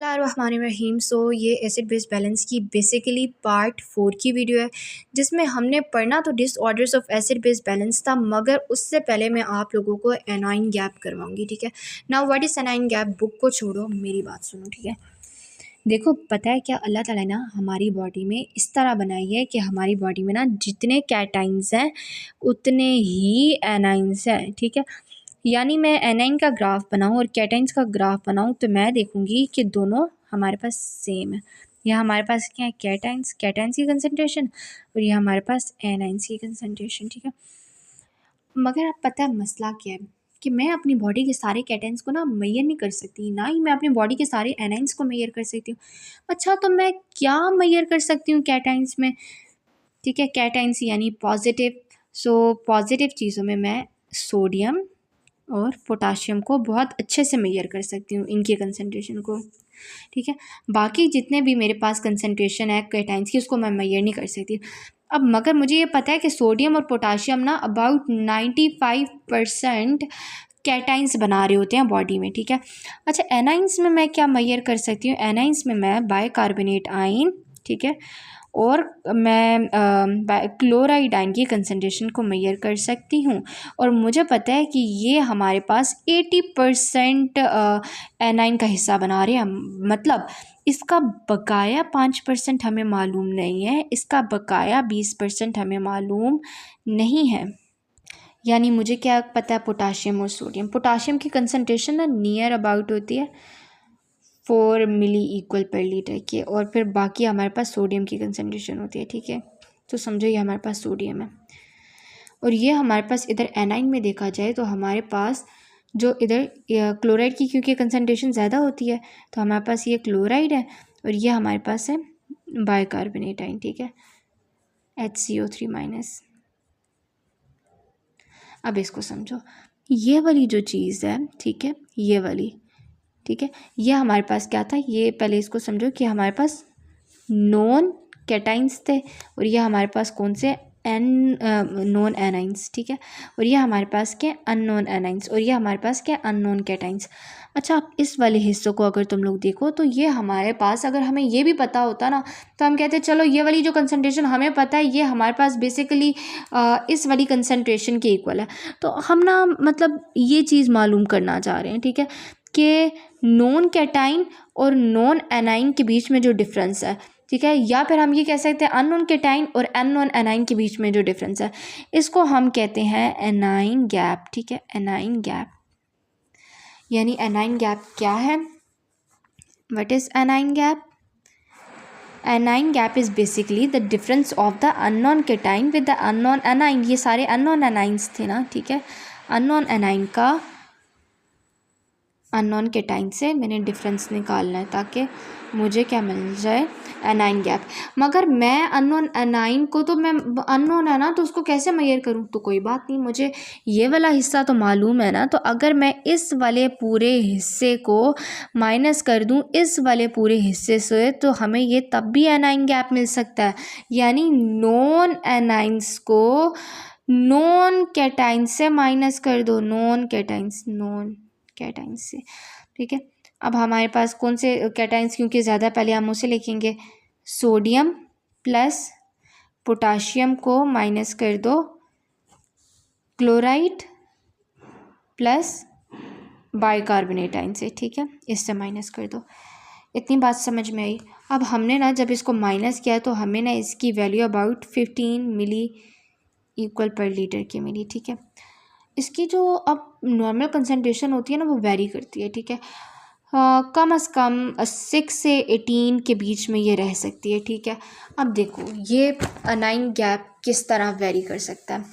रहीम। सो ये acid base balance की basically part 4 की वीडियो है, जिसमें हमने पढ़ना तो disorders of acid base balance था, मगर उससे पहले मैं आप लोगों को एनाइन गैप करवाऊंगी। ठीक है, now what is anion gap? Book को छोड़ो, मेरी बात सुनो। ठीक है, देखो, पता है क्या, अल्लाह ताला ना हमारी बॉडी में इस तरह बनाई है कि हमारी बॉडी में ना जितने कैटाइंस हैं उतने ही एनाइंस हैं। ठीक है, यानी मैं एनाइन का ग्राफ बनाऊँ और कैटाइंस का ग्राफ बनाऊँ तो मैं देखूँगी कि दोनों हमारे पास सेम है। यह हमारे पास क्या है, कैटाइंस की कंसनट्रेशन, और यह हमारे पास एनाइंस की कंसनट्रेशन। ठीक है, मगर अब पता है मसला क्या है कि मैं अपनी बॉडी के सारे कैटाइंस को ना मेजर नहीं कर सकती, ना ही मैं अपनी बॉडी के सारे एनाइंस को मेजर कर सकती हूँ। अच्छा, तो मैं क्या मेजर कर सकती हूँ कैटाइंस में? ठीक है, कैटाइंस यानी पॉजिटिव। सो पॉजिटिव चीज़ों में मैं सोडियम और पोटाशियम को बहुत अच्छे से मेजर कर सकती हूँ, इनकी कंसनट्रेशन को। ठीक है, बाकी जितने भी मेरे पास कंसनट्रेशन है कैटाइंस की, उसको मैं मेजर नहीं कर सकती। अब मगर मुझे ये पता है कि सोडियम और पोटाशियम ना अबाउट 95% कैटाइंस बना रहे होते हैं बॉडी में। ठीक है, अच्छा, एनाइंस में मैं क्या मेजर कर सकती हूँ? एनाइंस में मैं बाइकार्बोनेट आयन, ठीक है, और मैं क्लोराइड आयन की कंसनट्रेशन को मेजर कर सकती हूँ। और मुझे पता है कि ये हमारे पास 80% एनाइन का हिस्सा बना रहे हैं। मतलब इसका बकाया 5% हमें मालूम नहीं है, इसका बकाया 20% हमें मालूम नहीं है। यानी मुझे क्या पता है, पोटाशियम और सोडियम। पोटाशियम की कंसनट्रेशन ना नियर अबाउट होती है 4 मिली इक्वल पर लीटर के, और फिर बाकी हमारे पास सोडियम की कंसनट्रेशन होती है। ठीक है, तो समझो ये हमारे पास सोडियम है, और ये हमारे पास इधर एनाइन में देखा जाए तो हमारे पास जो इधर क्लोराइड की क्योंकि कंसनट्रेशन ज़्यादा होती है, तो हमारे पास ये क्लोराइड है, और ये हमारे पास है बाइकार्बोनेट आयन। ठीक है, HCO3-। अब इसको समझो, ये वाली जो चीज़ है, ठीक है, ये वाली, ठीक है, ये हमारे पास क्या था? ये पहले इसको समझो कि हमारे पास नॉन कैटाइंस थे, और ये हमारे पास कौन से नॉन एनाइंस। ठीक है, और ये हमारे पास क्या, अननोन एनाइंस, और ये हमारे पास क्या, अननोन कैटाइंस। अच्छा, अब इस वाले हिस्सों को अगर तुम लोग देखो तो ये हमारे पास, अगर हमें ये भी पता होता ना तो हम कहते चलो ये वाली जो कंसनट्रेशन हमें पता है ये हमारे पास बेसिकली इस वाली कंसनट्रेशन के इक्वल है। तो हम ना मतलब ये चीज़ मालूम करना चाह रहे हैं, ठीक है, कि नॉन कैटाइन और नॉन एनाइन के बीच में जो डिफरेंस है, ठीक है, या फिर हम ये कह सकते हैं अननोन कैटाइन और अननोन एनाइन के बीच में जो डिफरेंस है, इसको हम कहते हैं एनाइन गैप। ठीक है, एनाइन गैप। यानी एनाइन गैप क्या है? What is anion gap? Anion gap is basically the difference of the unknown cation with the unknown A9. ये सारे अननोन एनाइंस थे ना, ठीक है, अननोन एनाइन का अननोन कैटाइन से मैंने डिफरेंस निकालना है ताकि मुझे क्या मिल जाए, एनाइन गैप। मगर मैं अननोन एनाइन को, तो मैं अननोन है ना, तो उसको कैसे मेजर करूँ? तो कोई बात नहीं, मुझे ये वाला हिस्सा तो मालूम है ना, तो अगर मैं इस वाले पूरे हिस्से को माइनस कर दूँ इस वाले पूरे हिस्से से, तो हमें ये तब भी एनाइन गैप मिल सकता है। यानी नॉन एनाइंस को नॉन कैटाइंस से माइनस कर दो, नॉन कैटाइंस से। ठीक है, अब हमारे पास कौन से कैटाइंस क्योंकि ज़्यादा, पहले हम उसे लिखेंगे, सोडियम प्लस पोटाशियम को माइनस कर दो क्लोराइड प्लस बाइकार्बोनेट आयन से। ठीक है, इससे माइनस कर दो। इतनी बात समझ में आई? अब हमने ना जब इसको माइनस किया तो हमें ना इसकी वैल्यू अबाउट 15 मिली इक्वल पर लीटर की मिली। ठीक है, इसकी जो अब नॉर्मल कंसनट्रेशन होती है ना, वो वेरी करती है। ठीक है, कम से कम 6 से 18 के बीच में ये रह सकती है। ठीक है, अब देखो ये एनाइन गैप किस तरह वेरी कर सकता है।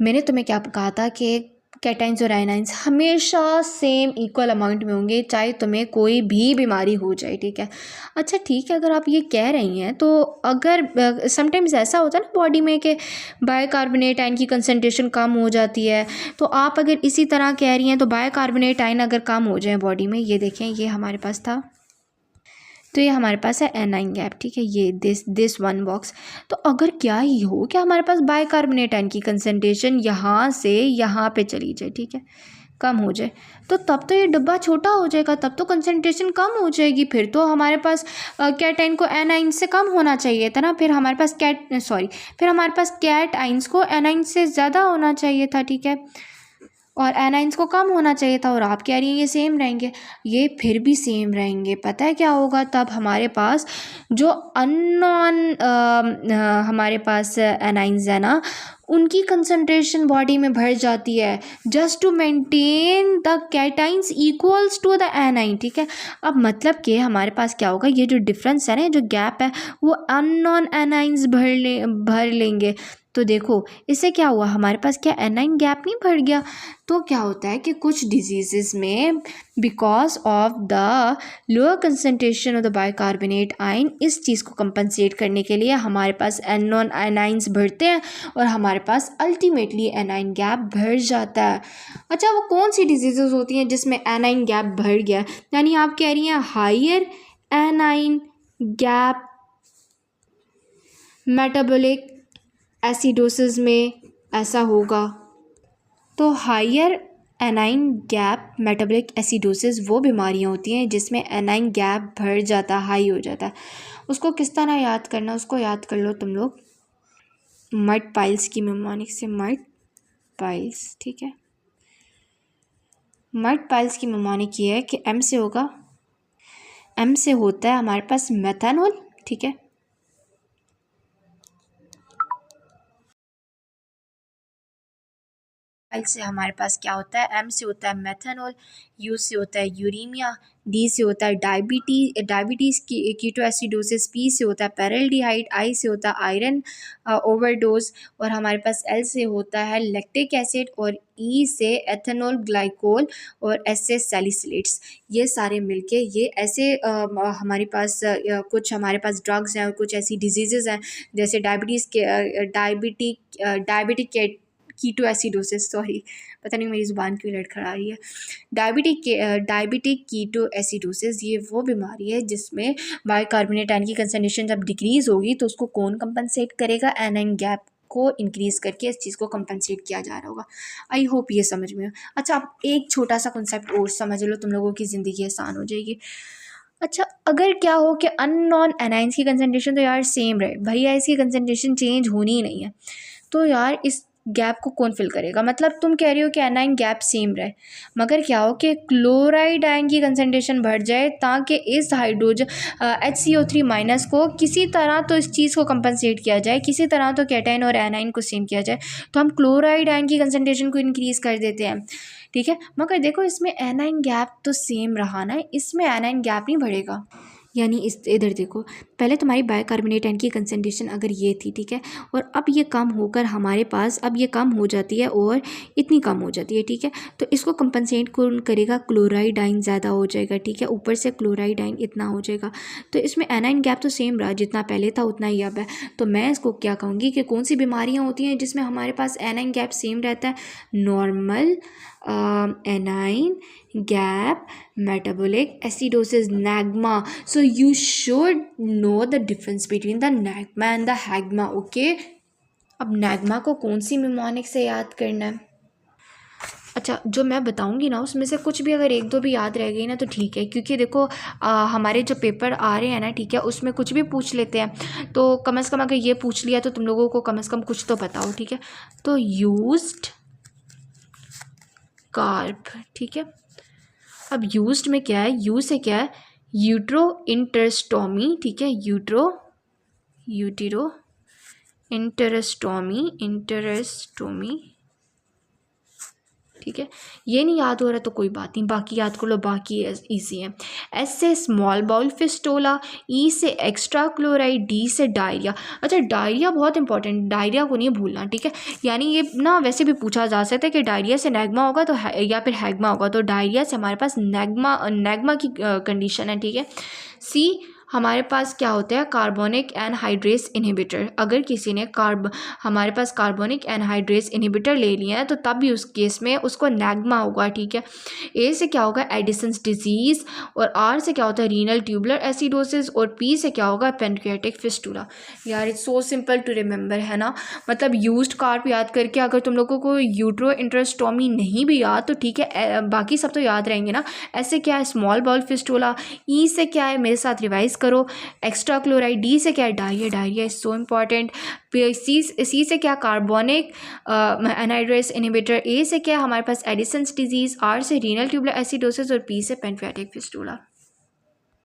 मैंने तुम्हें क्या कहा था कि कैटाइंस और आयनाइंस हमेशा सेम इक्वल अमाउंट में होंगे, चाहे तुम्हें कोई भी बीमारी हो जाए। ठीक है, अच्छा ठीक है, अगर आप ये कह रही हैं तो अगर समटाइम्स ऐसा होता है ना बॉडी में कि बाइकार्बोनेट आयन की कंसनट्रेशन कम हो जाती है, तो आप अगर इसी तरह कह रही हैं तो बाइकार्बोनेट आयन अगर कम हो जाए बॉडी में, ये देखें ये हमारे पास था, तो ये हमारे पास है एनाइन गैप। ठीक है, ये दिस वन बॉक्स। तो अगर क्या ही हो कि हमारे पास बाइकार्बोनेट आयन की कंसनट्रेशन यहाँ से यहाँ पे चली जाए, ठीक है, कम हो जाए, तो तब तो ये डब्बा छोटा हो जाएगा, तब तो कंसंट्रेशन कम हो जाएगी। फिर तो हमारे पास कैटाइन को एनाइन से कम होना चाहिए था ना, फिर हमारे पास फिर हमारे पास कैट आइंस को एनाइन से ज़्यादा होना चाहिए था, ठीक है, और एनाइंस को कम होना चाहिए था। और आप कह रही हैं ये सेम रहेंगे, ये फिर भी सेम रहेंगे। पता है क्या होगा तब? हमारे पास जो अननोन हमारे पास एनाइंस है ना, उनकी कंसंट्रेशन बॉडी में बढ़ जाती है just to maintain the cations equals to the anions, ठीक है। अब मतलब कि हमारे पास क्या होगा, ये जो डिफरेंस है ना, जो गैप है, वो अननोन एनाइंस भर लेंगे। तो देखो इससे क्या हुआ, हमारे पास क्या एनाइन गैप नहीं बढ़ गया। तो क्या होता है कि कुछ डिजीज़ में because of the lower concentration of the bicarbonate ion, इस चीज़ को कंपनसेट करने के लिए हमारे पास एनॉन एनाइंस बढ़ते हैं और हमारे पास अल्टीमेटली एनाइन गैप बढ़ जाता है। अच्छा, वो कौन सी डिजीज़ होती हैं जिसमें एनाइन गैप बढ़ गया? यानी आप कह रही हैं higher anion gap metabolic acidosis में ऐसा होगा। तो higher anion gap metabolic acidosis वो बीमारियां होती हैं जिसमें एनाइन गैप बढ़ जाता, हाई हो जाता है। उसको किस तरह याद करना, उसको याद कर लो तुम लोग, मड पाइल्स की मेमोनिक से, मड पाइल्स, ठीक है। मड पाइल्स की मेमोनिक ये है कि एम से होगा, एम से होता है हमारे पास मेथानॉल, ठीक है। एल से हमारे पास क्या होता है, एम से होता है मेथानॉल, यू से होता है यूरेमिया, डी से होता है डायबिटीज़ की कीटो एसिडोसिस, पी से होता है पैराल्डिहाइड, आई से होता है आयरन ओवरडोज, और हमारे पास एल से होता है लैक्टिक एसिड, और ई से एथेनॉल ग्लाइकोल, और एस से सैलिसिलेट्स। ये सारे मिलके ये ऐसे हमारे पास कुछ हमारे पास ड्रग्स हैं और कुछ ऐसी डिजीज़ेज़ हैं जैसे डायबिटिक कीटो एसिडोसिस, सॉरी पता नहीं मेरी ज़ुबान क्यों लड़खड़ा रही है, डायबिटिक कीटो एसिडोसिस। ये वो बीमारी है जिसमें बाइकार्बोनेट आयन की कंसंट्रेशन जब डिक्रीज़ होगी तो उसको कौन कंपनसेट करेगा, एनाइन गैप को इंक्रीज़ करके इस चीज़ को कंपनसेट किया जा रहा होगा। आई होप ये समझ में हो। अच्छा, आप एक छोटा सा कॉन्सेप्ट और समझ लो, तुम लोगों की ज़िंदगी आसान हो जाएगी। अच्छा, अगर क्या हो कि अननोन एनाइंस की कंसंट्रेशन तो यार सेम रहे, भैया इसकी कंसंट्रेशन चेंज होनी ही नहीं है, तो यार इस गैप को कौन फिल करेगा? मतलब तुम कह रही हो कि एनाइन गैप सेम रहे, मगर क्या हो कि क्लोराइड आयन की कंसंट्रेशन बढ़ जाए ताकि इस हाइड्रोजन HCO3 माइनस को किसी तरह तो इस चीज़ को कंपनसेट किया जाए, किसी तरह तो कैटाइन और एनाइन को सेम किया जाए, तो हम क्लोराइड आयन की कंसंट्रेशन को इंक्रीज़ कर देते हैं, ठीक है। मगर देखो इसमें एनाइन गैप तो सेम रहा ना, इसमें एनाइन गैप नहीं बढ़ेगा। यानी इस इधर देखो, पहले तुम्हारी बाइकार्बोनेट आयन की कंसंट्रेशन अगर ये थी, ठीक है, और अब ये कम होकर हमारे पास अब ये कम हो जाती है और इतनी कम हो जाती है, ठीक है। तो इसको कंपनसेट कौन करेगा? क्लोराइड आयन ज़्यादा हो जाएगा, ठीक है, ऊपर से क्लोराइड आयन इतना हो जाएगा। तो इसमें एनाइन गैप तो सेम रहा, जितना पहले था उतना ही अब है। तो मैं इसको क्या कहूँगी कि कौन सी बीमारियाँ होती हैं जिसमें हमारे पास एनाइन गैप सेम रहता है? Normal A9 gap metabolic acidosis, nagma. So you should know the difference between the nagma and the hagma, okay? अब nagma को कौन सी मेमोनिक से याद करना है? अच्छा, जो मैं बताऊंगी ना उसमें से कुछ भी अगर एक दो भी याद रह गई ना तो ठीक है, क्योंकि देखो हमारे जो पेपर आ रहे हैं ना, ठीक है, उसमें कुछ भी पूछ लेते हैं, तो कम से कम अगर ये पूछ लिया तो तुम लोगों को कम से कम कुछ तो पता हो, ठीक है। तो यूज्ड कार्ब, ठीक है। अब यूज्ड में क्या है, यू से क्या है, यूट्रो इंटरस्टोमी, ठीक है, यूटिरो इंटरस्टोमी, ठीक है। ये नहीं याद हो रहा तो कोई बात नहीं, बाकी याद कर लो, बाकी इजी है। एस से स्मॉल बाउल फिस्टोला, ई से एक्स्ट्रा क्लोराइड, डी से डायरिया। अच्छा, डायरिया बहुत इंपॉर्टेंट, डायरिया को नहीं भूलना, ठीक है। यानी ये ना वैसे भी पूछा जा सकता है कि डायरिया से नैग्मा होगा तो या फिर हैग्मा होगा, तो डायरिया से हमारे पास नैग्मा की कंडीशन है, ठीक है। सी हमारे पास क्या होता है, कार्बोनिक एनहाइड्रेस इनहिबिटर। अगर किसी ने हमारे पास कार्बोनिक एनहाइड्रेस इनहिबिटर ले लिया है तो तब भी उस केस में उसको नैग्मा होगा, ठीक है। ए से क्या होगा, एडिसन्स डिजीज़, और आर से क्या होता है, रीनल ट्यूबुलर एसिडोसिस, और पी से क्या होगा, पेनक्रियाटिक फिस्टुला। यार it's so simple to remember, है ना। मतलब यूज्ड कार्ब याद करके अगर तुम लोगों को यूट्रो इंट्रोस्टोमी नहीं भी याद तो ठीक है, बाकी सब तो याद रहेंगे ना। ऐसे क्या है, स्मॉल बाउल फिस्टुला। ई से क्या है, मेरे साथ रिवाइज करो, एक्स्ट्रा क्लोराइड। डी से क्या है, diarrhoea, diarrhoea is so important. C से क्या, कार्बोनिक एनहाइड्रेस इनहिबिटर। ए से क्या हमारे पास, एडिसन्स डिजीज़। आर से रीनल ट्यूबुलर एसिडोसिस, और पी से पेनक्रियाटिक फिस्टुला।